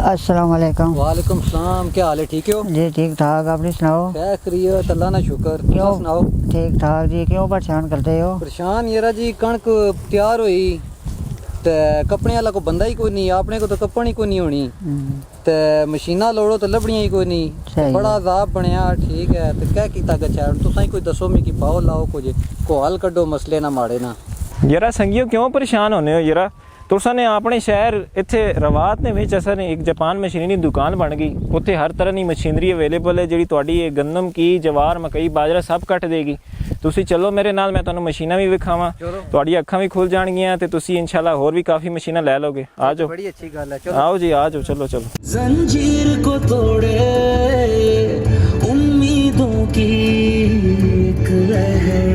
अस्सलाम वालेकुम। वालेकुम सलाम। क्या हाल है? ठीक हो जी ठीक ठाक, अपनी सुनाओ। खैरियत, अल्लाह ना शुक्र। क्यों सुनाओ। ठीक ठाक जी, क्यों परेशान करते हो? परेशान ये जी कणक तैयार हुई ते कपड़े वाला को बंदा ही कोई नहीं, अपने को तो कपड़ ही कोई नहीं होनी ते मशीना लोड़ो तो लभड़ियां ही कोई नहीं। सही बड़ा है। अजाब बनया। ठीक है तो क्या कीता गया? तुसां कोई दसो मिगी, पाओ लाओ कुछ को हल कड्डो, मसले ना माड़े ना। जरा संगियो क्यों परेशान होने हो? जरा तुसा ने अपने शहर इत्थे रवात ने विच असन एक जापान मशीनरी दुकान बन गई। उत्थे हर तरह की मशीनरी अवेलेबल है जी तुहाडी गंदम की, जवार, मकई, बाजरा सब कट देगी। तुसी चलो मेरे नाल, मैं तुहानू मशीनां भी विखावां, तुहाडी अखां भी खुल जाणगियां ते तुसी इंशाल्लाह होर भी काफ़ी मशीनां लै लोगे। आ जाओ, बड़ी अच्छी गल है। चलो आओ जी, आ जाओ, चलो चलो। जंजीर को तोड़े उम्मीदों की एक लहर।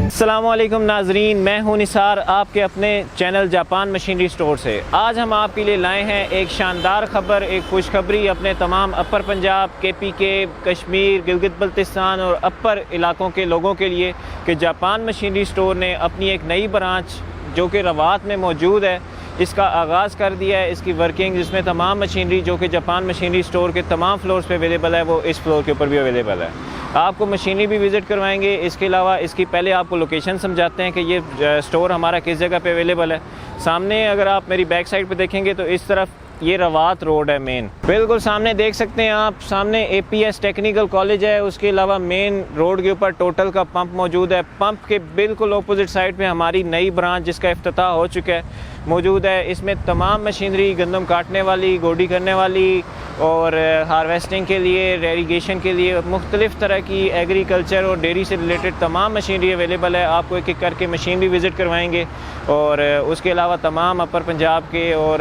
अस्सलामुअलैकुम नाजरीन, मैं हूं निसार आपके अपने चैनल जापान मशीनरी स्टोर से। आज हम आपके लिए लाए हैं एक शानदार खबर, एक खुशखबरी अपने तमाम अपर पंजाब, KPK, कश्मीर, गिलगित बल्तिस्तान और अपर इलाकों के लोगों के लिए कि जापान मशीनरी स्टोर ने अपनी एक नई ब्रांच जो कि रवात में मौजूद है, इसका आगाज़ कर दिया है। इसकी वर्किंग, जिसमें तमाम मशीनरी जो कि जापान मशीनरी स्टोर के तमाम फ्लोर्स पे अवेलेबल है, वो इस फ्लोर के ऊपर भी अवेलेबल है। आपको मशीनरी भी विज़िट करवाएंगे। इसके अलावा इसकी पहले आपको लोकेशन समझाते हैं कि ये स्टोर हमारा किस जगह पे अवेलेबल है। सामने अगर आप मेरी बैक साइड पे देखेंगे तो इस तरफ ये रवात रोड है मेन, बिल्कुल सामने देख सकते हैं आप। सामने APS टेक्निकल कॉलेज है। उसके अलावा मेन रोड के ऊपर टोटल का पंप मौजूद है। पंप के बिल्कुल अपोजिट साइड में हमारी नई ब्रांच जिसका इफ्तिताह हो चुका है मौजूद है। इसमें तमाम मशीनरी, गंदम काटने वाली, गोडी करने वाली और हार्वेस्टिंग के लिए, इरीगेशन के लिए, मुख्तलिफ़ तरह की एग्रीकल्चर और डेयरी से रिलेटेड तमाम मशीनरी अवेलेबल है। आपको एक एक करके मशीन भी विज़िट करवाएंगे। और उसके अलावा तमाम अपर पंजाब के और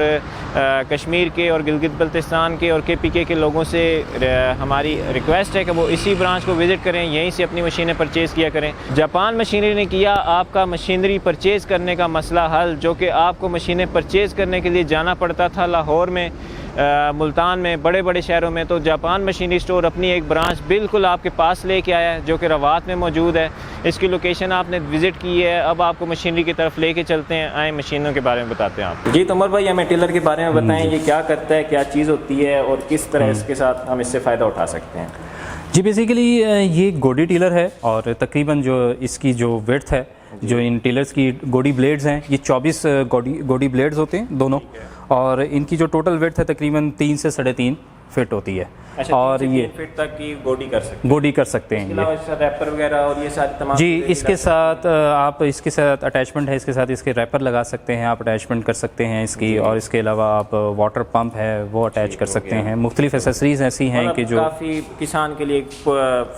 कश्मीर के और गिलगित बल्तिस्तान के और KPK के लोगों से हमारी रिक्वेस्ट है कि वो इसी ब्रांच को विज़िट करें, यहीं से अपनी मशीनें परचेज़ किया करें। जापान मशीनरी ने किया आपका मशीनरी परचेज़ करने का मसला हल, जो कि आपको मशीनें परचेज़ करने के लिए जाना पड़ता था लाहौर में, मुल्तान में, बड़े बड़े शहरों में। तो जापान मशीनरी स्टोर अपनी एक ब्रांच बिल्कुल आपके पास लेके आया है, जो कि रवात में मौजूद है। इसकी लोकेशन आपने विज़िट की है। अब आपको मशीनरी की तरफ लेके चलते हैं। आए मशीनों के बारे में बताते हैं आपको। जी तमर भाई, हमें टिलर के बारे में बताएं, ये क्या करता है, क्या चीज़ होती है और किस तरह इसके साथ हम इससे फ़ायदा उठा सकते हैं? जी बेसिकली ये गोडी टीलर है और तकरीबन जो इसकी जो विड्थ है, जो इन टीलर्स की गोडी ब्लेड्स हैं, ये 24 गोडी ब्लेड्स होते हैं दोनों, और इनकी जो टोटल विड्थ है तकरीबन 3 से 3.5 फिट होती है। अच्छा, और ये फिट तक की गोडी कर सकते हैं ये। रैपर वगैरह और ये सारी तमाम जी इसके साथ आप इसके साथ अटैचमेंट है, इसके साथ इसके रैपर लगा सकते हैं, आप अटैचमेंट कर सकते हैं इसकी। और इसके अलावा आप वाटर पंप है वो अटैच कर सकते हैं। मुख्तलिफ एसेसरीज ऐसी हैं कि जो काफ़ी किसान के लिए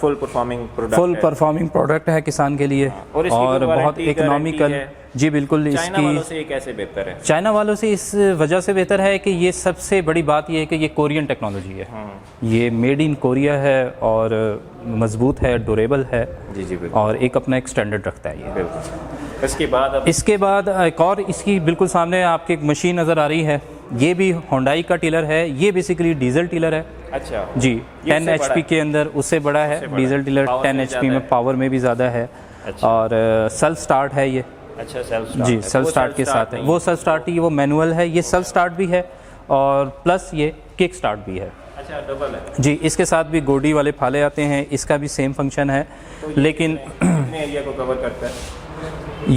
फुल परफॉर्मिंग प्रोडक्ट है किसान के लिए, और बहुत इकोनॉमिकल। जी बिल्कुल। चाइना वालों से ये कैसे बेहतर है? चाइना वालों से इस वजह से बेहतर है कि ये सबसे बड़ी बात ये है कि ये कोरियन टेक्नोलॉजी है। ये मेड इन कोरिया है और मजबूत है, ड्यूरेबल है। जी जी बिल्कुल। और एक अपना एक स्टैंडर्ड रखता है ये। बिल्कुल। इसके बाद एक और इसकी बिल्कुल सामने आपकी एक मशीन नज़र आ रही है। ये भी होंडाई का टीलर है। ये बेसिकली डीजल टीलर है। अच्छा जी, 10 HP के अंदर उससे बड़ा है। डीजल टीलर 10 HP में, पावर में भी ज़्यादा है। और सेल्फ स्टार्ट है ये। अच्छा, सेल्फ जी सेल्फ स्टार्ट के साथ है। वो सेल्फ स्टार्ट ही, वो मैनुअल है। ये सेल्फ स्टार्ट भी है और प्लस ये किक स्टार्ट भी है। अच्छा, डबल है। जी, इसके साथ भी गोडी वाले फाले आते हैं, इसका भी सेम फंक्शन है। तो लेकिन कितने एरिया को कवर करता है?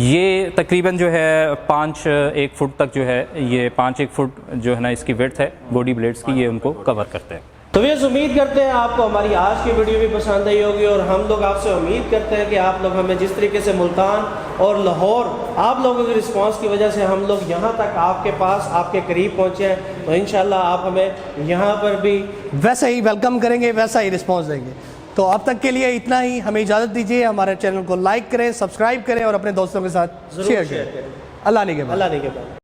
ये तकरीबन जो है 5-1 फुट तक जो है, ये 5-1 फुट जो है ना इसकी विड्थ है गोडी ब्लेड्स की, ये उनको कवर करते हैं। तो ये उम्मीद करते हैं आपको हमारी आज की वीडियो भी पसंद आई होगी, और हम लोग आपसे उम्मीद करते हैं कि आप लोग हमें जिस तरीके से मुल्तान और लाहौर आप लोगों के रिस्पांस की वजह से हम लोग यहाँ तक आपके पास, आपके करीब पहुँचे हैं, तो इंशाल्लाह आप हमें यहाँ पर भी वैसा ही वेलकम करेंगे, वैसा ही रिस्पांस देंगे। तो अब तक के लिए इतना ही। हमें इजाज़त दीजिए। हमारे चैनल को लाइक करें, सब्सक्राइब करें और अपने दोस्तों के साथ शेयर करें। अल्लाह ने के बाद।